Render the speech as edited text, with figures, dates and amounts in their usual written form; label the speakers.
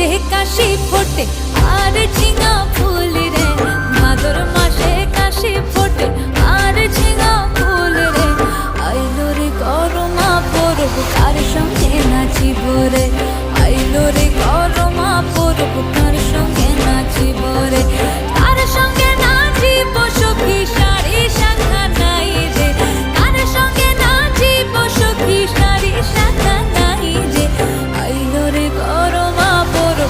Speaker 1: মাসে কাশি ফোটে আর ঝিঙা ফুল রে, ভাদর মাসে কাশি ফোটে আর ঝিঙা ফুল রে। আইলো রে করমা পরব কার সঙ্গে নাচিব রে, আইলো রে করমা